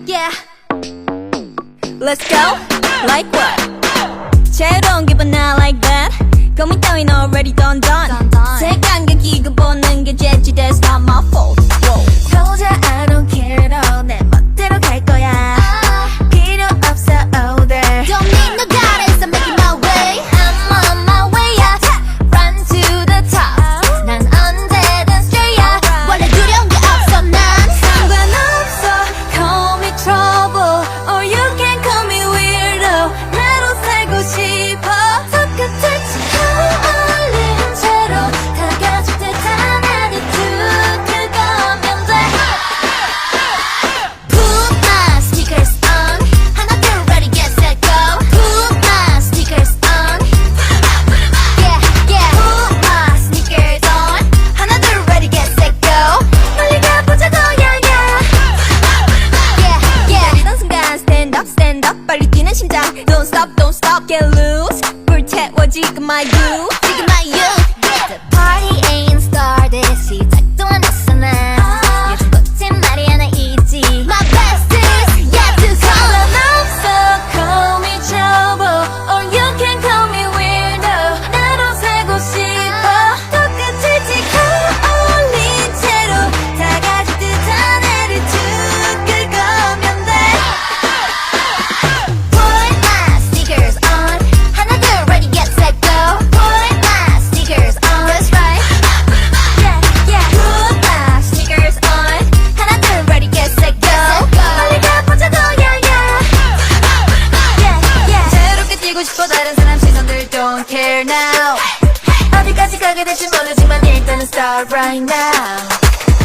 Yeah, let's go. Like what? 새로운 기분 I like that. 고민 따윈 already done. 색안경 끼고 보는 게 재치. That's not my fault. 도저히 I don't care at all. 내 멋대로 갈 거야. 필요 없어 all there. Don't need no guidance, I'm making my way. I'm on my way up. Run to the top. 난 언제든 straight up. 원래 두려운 게 없어 난. 상관없어, call me trouble, or you can call me weirdo. 나로 살고 싶어. 손끝을 치고 올린 채로 다가질 듯한 attitude. 그거면 돼. Put my sneakers on. 하나 둘 ready get set go. Put my sneakers on. Yeah yeah. Put my sneakers on. 하나 둘 ready get set go. 빨리 가보자고 yeah yeah. Yeah yeah. 내리던 순간 stand up 빨리 뛰는 심장. Don't stop get loose. 불태워 지금 my you. The party ain't started. 시작도 안 했어 난. 요즘 꽃인 말이 하나 있지. My best is yet to come. 상관없어, call me trouble, or you can call me weirdo. 나로 살고 싶어. 똑같이 지고 올린 채로 다가질 듯한 attitude. 그거면 돼. Put my sneakers on. 하나 둘 ready get set go. Put my sneakers on. That's right. Yeah yeah. Put my sneakers on. 하나 둘 ready get set go. 빨리 가보자고 yeah yeah. Yeah yeah. 새롭게 뛰고 싶어 다른 사람 시선들 don't care now. 어디까지 가게 될지 모르지만 일단은 start right now.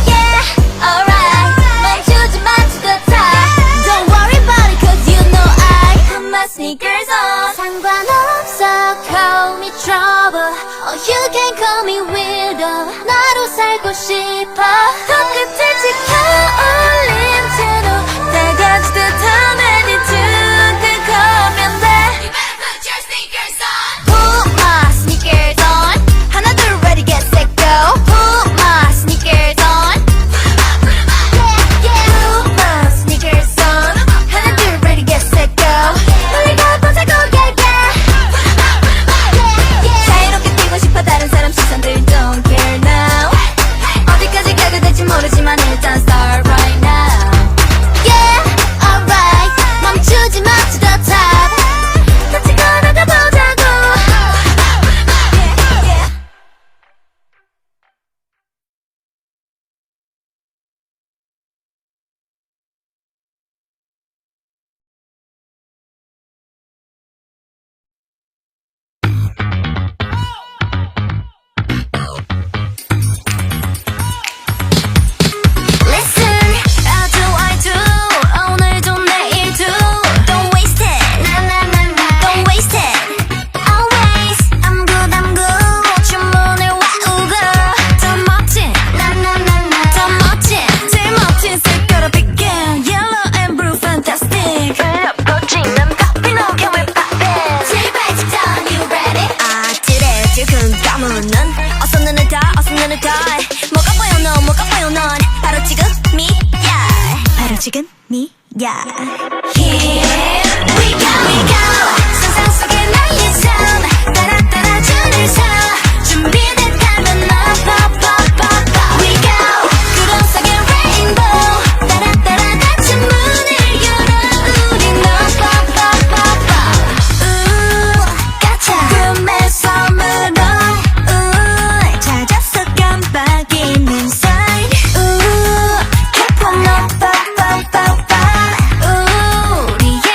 Yeah alright. 멈추지 마 to the top. Don't worry about it cause you know I put my sneakers on. 상관없어, call me trouble, or you can call me weirdo. 나로 살고 싶어. 손끝을 지켜 올린 채로 다가질 듯한 attitude. 그거면 돼. You better put your sneakers on. Put my sneakers on. 하나 둘 ready get set go. Put my sneakers on. Yeah yeah. Put my sneakers on. 하나 둘 ready get set go. 빨리 가보자고 yeah yeah. Yeah yeah. 자유롭게 뛰고 싶어 다른 사람 시선들 don't care now. 어디까지 가게 될지 모르지만 일단 start right now. Yeah alright. 멈추지 마 to the top. 같이 걸어가 보자고. Yeah yeah. Listen, I do 오늘도 내일도 Don't waste it, don't waste it. Always I'm good 주문을 외우고 더 멋진 더 멋진 제일 멋진 색깔로 begin Yellow and blue fantastic 불꽃지는 커피노 can we pop it 제발 직전 you ready 아들의 두근 감은 눈 어서 눈을 떠 뭐가 보여 넌 바로 지금이야 Here we go 상상 속에 나의 삶 따라 줄을 서 준비됐다면 up We go 구름 속의 rainbow 따라 닫힌 문을 열어 우린 up 가자 꿈의 섬으로 찾았어 깜빡이는 sign Keep on up 우리의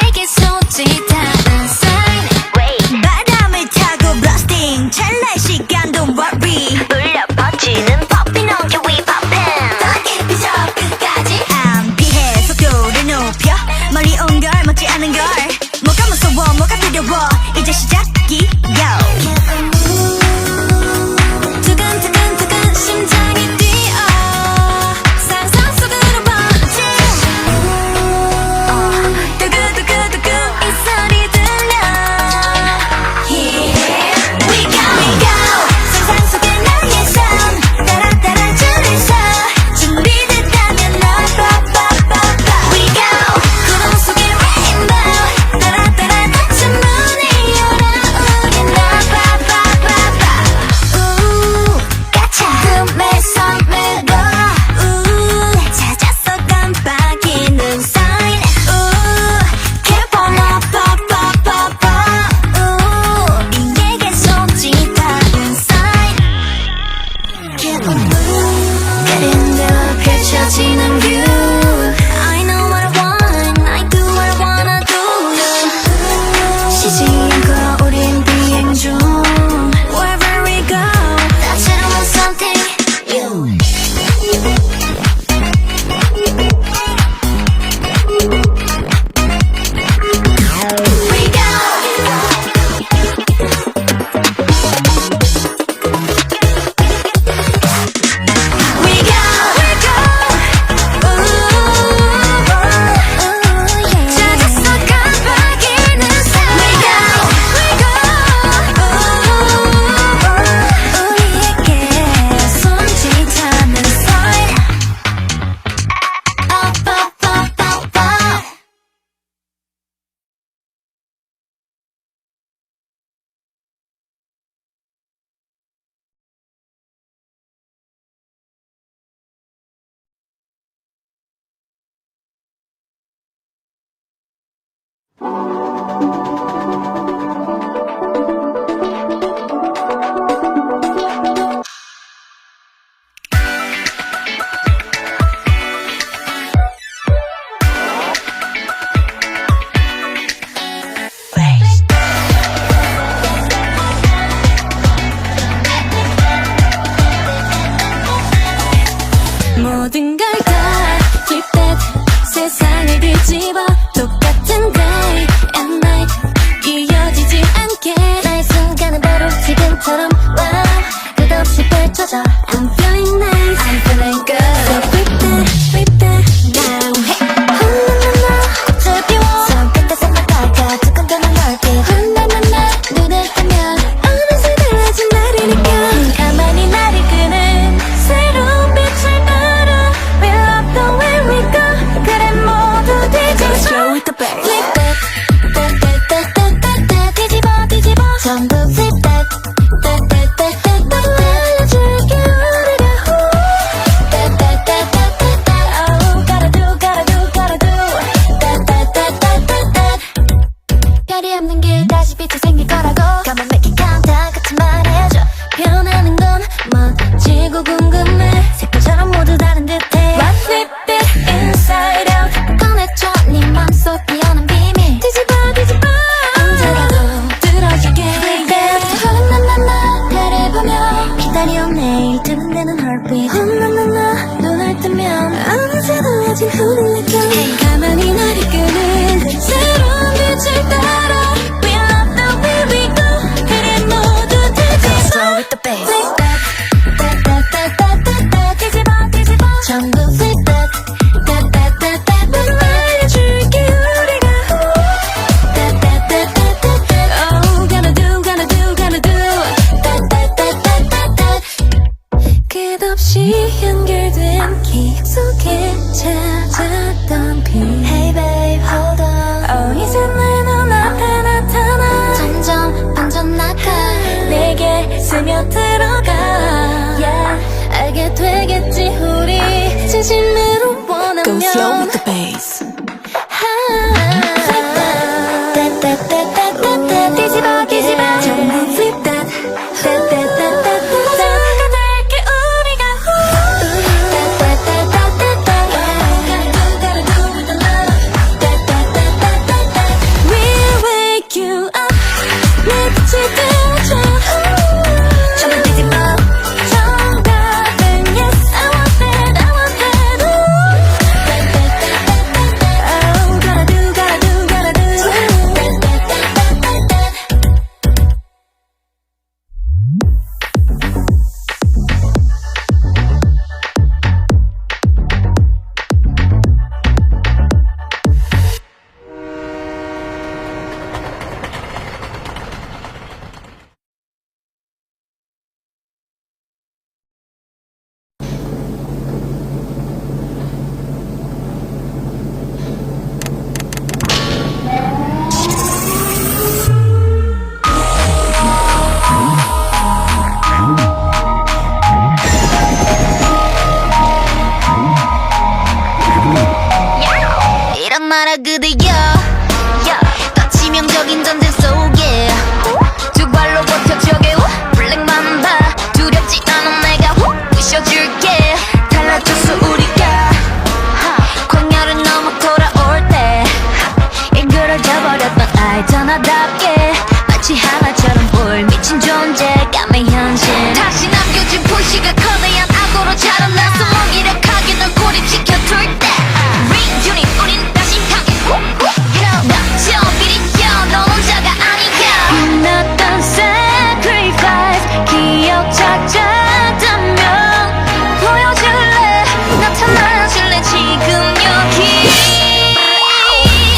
모든 걸 다 flip that 세상을 뒤집어 똑같은 day and night 이어지지 않게 나의 순간은 바로 지금처럼 wow 끝없이 펼쳐져 I'm feeling nice I'm feeling good So flip that now hey 나나나나 꽃을 피워 손끝에서 막다가 두근거리는 얼빛 나나나나 눈을 뜨면 어느새 달라진 나를 느껴 가만히 나를 끄는 새로운 빛을 따라 We love the way we go 그래 모두 뒤집어 Flip that 따따따따따따 뒤집어 뒤집어 전부 flip that 따따따따따따 알려줄게 우리가 후 따따따따따따 Oh gotta do gotta do gotta do 따따따따따따 별이 없는 길 다시 빛이 생길 거라고 Come on make it count 다 같이 말해줘 변하는 건 뭔지 궁금해 색깔처럼 모두 다른 듯해 What flip it inside out 꺼내줘 네 맘속 피어난 비밀 뒤집어 뒤집어 언제라도 들어줄게 Flip that 나나나나 별을 보며 기다려온 내일 두근대는 heartbeat 나나나나 눈을 뜨면 어느새 달라진 우리 느껴 Hey 가만히 나를 끄는 새로운 빛을 따라 We love the way we go 그래 모두 뒤집어 Slow with the bass Flip that 따따따따따따 뒤집어 뒤집어 전부 flip that 따따따따따따 알려줄게 우리가 후 따따따따따따 Oh gotta do gotta do gotta do 따따따따따따 끝없이 연결된 기억 속에 찾았던 빛 Hey babe hold on Oh 이제 내 눈앞에 나타나 점점 번져나가 내게 스며들어가 Yeah 알게 되겠지 우리 진심으로 원하면 Go slow with the bass. 따따따따따따 뒤집어 뒤집어 전부 flip that 따따따따따따 될게 우리가 후 따따따따따따 Gotta do with the love 따따따따따따 We'll wake you up 내 빛을 비춰줘 전부 뒤집어 정답은 yes I want that I want that Oh gotta do gotta do gotta do 이런 나라 그대여 더 치명적인 전쟁 속에 두 발로 버텨줘게 블랙만 봐 두렵지 않은 내가 부셔줄게 달라졌어 우리가 광야를 넘어 돌아올 때 일그러져 버렸던 알잖아답게 마치 하나처럼 볼 미친 존재감의 현실 다시 남겨진 불씨가 거대한 악으로 자라나서 무기력하게 널 고립시켜둘 때 Reunit 우린 다시 강해 넘쳐 비리켜 넌 혼자가 아니야 빛났던 sacrifice 기억 찾았다면 보여줄래 나타나줄래 지금 여기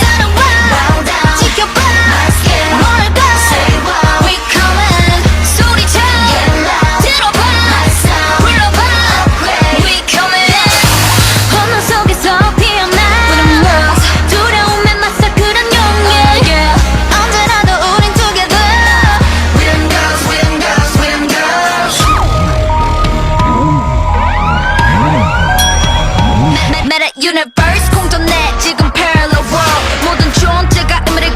따라와 지켜봐 뭘까 We coming 소리쳐 들어봐 불러봐 We coming 혼돈 속에서 피어나 두려움에 맞서 그런 용기 언제라도 우린 together We them girls we them girls we them girls Meta universe 공존해 지금 parallel world 모든 존재가 의미를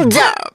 Hold up.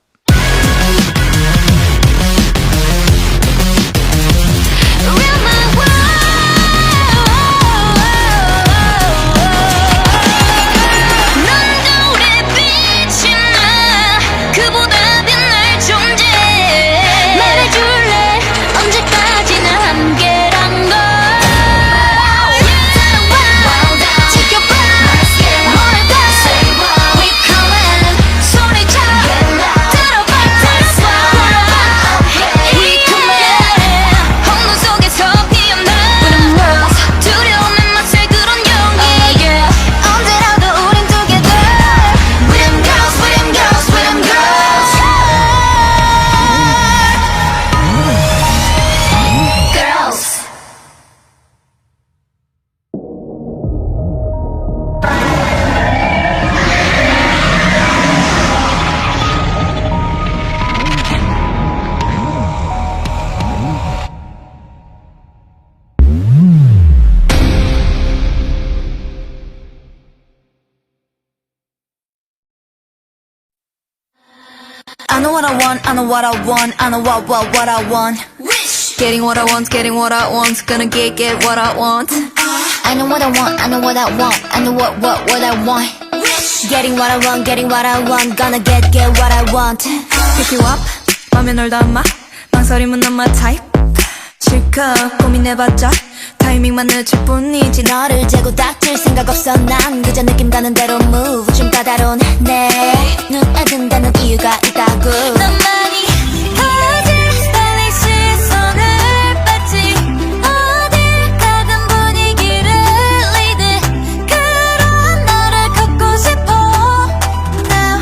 I know what I want, I know what I want, I know what I want. Wish. Getting what I want, gonna get what I want. I know what I want, I know what I want, I know what I want. Wish. Getting what I want, gonna get what I want. Pick you up, 맘에 널 담아, 망설임은 not my type. 실컷 고민해봤자 타이밍만 늦을 뿐이지. 너를 재고 닥칠 생각 없어. 난 그저 느낌 가는 대로 move. 좀 까다로운 내 눈에 든다는 이유가 있다고. 너만이 어딜 빨리 시선을 받지. 어딜 가든 분위기를 lead. 그런 너를 걷고 싶어. Now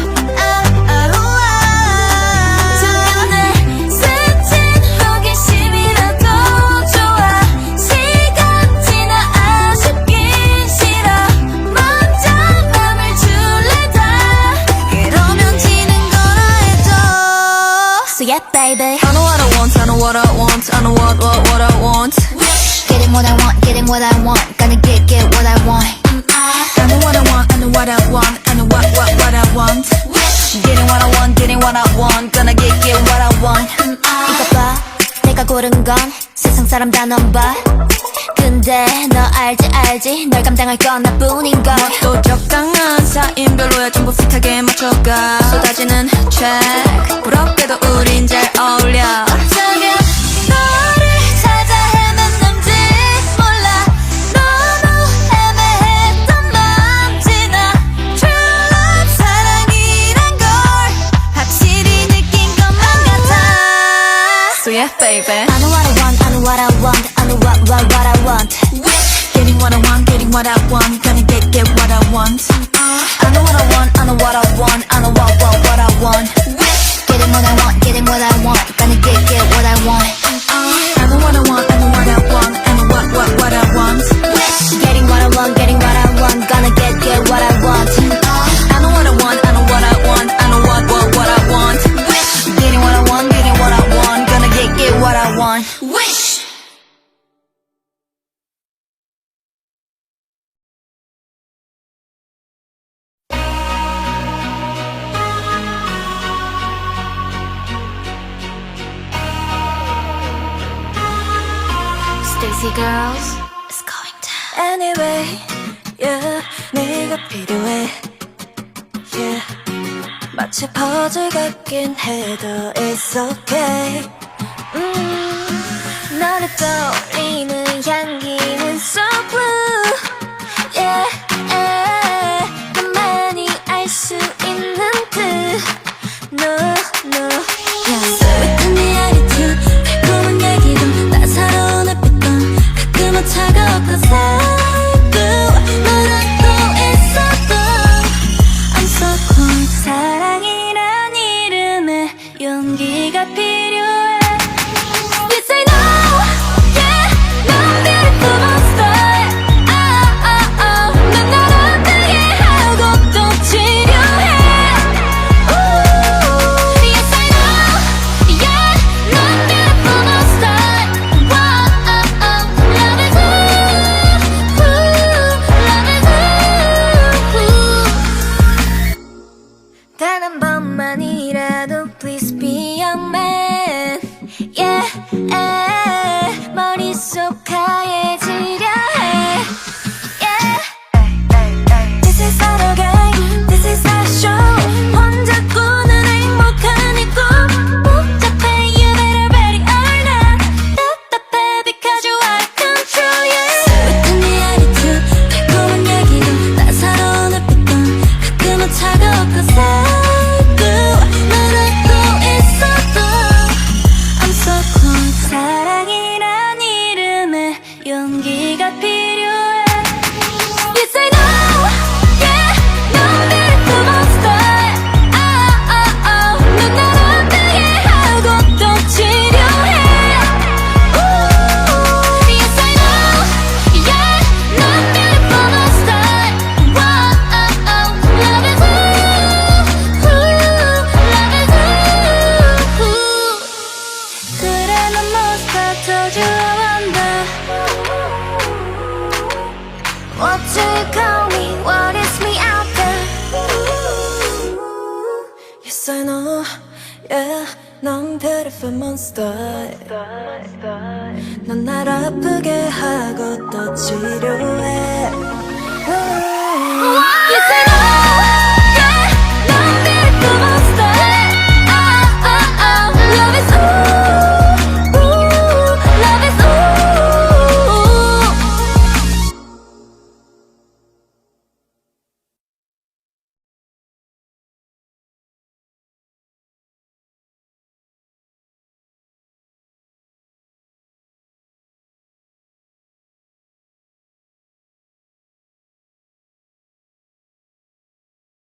잠깐 내 스친 호기심이라도 좋아. 시간 지나 아쉽긴 싫어. 먼저 맘을 줄래 다. 그러면 지는 거라 해줘. So yeah baby, I know what I want, I know what I want, I know what I want. Getting what I want, what I want, gonna get what I want. I know what I want, I know what I want, I know what I want. Getting what I want, gonna get what I want. 이거 봐, 내가 고른 건 세상 사람 다 넌 봐. 근데 너 알지 널 감당할 건 나뿐인걸. 또 적당한 사인 별로야. 좀 봅슷하게 맞춰가. 쏟아지는 check, 부럽게도 우린 잘 어울려. 어쩌면 너를 찾아 헤맸는지 몰라. 너무 애매했던 맘 지나. True love 사랑이란 걸 확실히 느낀 것만 같아. So yeah baby, I know what I want, I know what I want, I know what I want. Getting what I want, gonna get what I want. I know what I want, I know what I want, I know what I want. Getting what I want, gonna get what I want. I know what I want, I know what I want, I know what I want. Getting what I want, gonna get what I want. I know what I want, I know what I want, I know what I want. Getting what I want, gonna get what I want. Wish. Stacy girls, it's going down. Anyway, yeah, 네가 필요해. Yeah, 마치 퍼즐 같긴 해도 it's okay. 너를 떠올리는 향기는 so blue. Yeah, 너만이 알 수 있는 듯. No, yeah. 소윗한 네 attitude, 달콤한 얘기도 따사로운 햇빛도 가끔은 차가웠고 살고 너랑 있어도 I'm so cold. 사랑이란 이름에 용기가 필요해. Yes I know, yeah, 넌 beautiful monster. 넌 날 아프게 하고 또 치료해. Ooh, yes I know, yeah, 넌 beautiful monster. Love is ooh, love is ooh. 단 한 번만이라도 그래도 please be a man. Yeah, 머릿속 하얘지려 해. Yeah. This is not a game, this is a show. 혼자 꾸는 행복한 이 꿈. 복잡해, you better ready or not. 답답해 because you out of control, yeah. with 네 attitude, 달콤한 얘기도 따사로운 햇빛도 가끔은 차가웠고 살고 널 알고 있어도 I'm so close. 사랑이란 이름에 용기가 필요해. Yes I know, yeah, 넌 beautiful monster. 넌 날 아프게 하고 또 치료해. Yes I know, yeah, 넌 beautiful monster. Love is love is 그래 넌 monster, told you I wonder. What do you call me? What is me out there? Yes I know, yeah, 넌 beautiful monster. 넌 날 아프게 하고 또 치료해. Yes I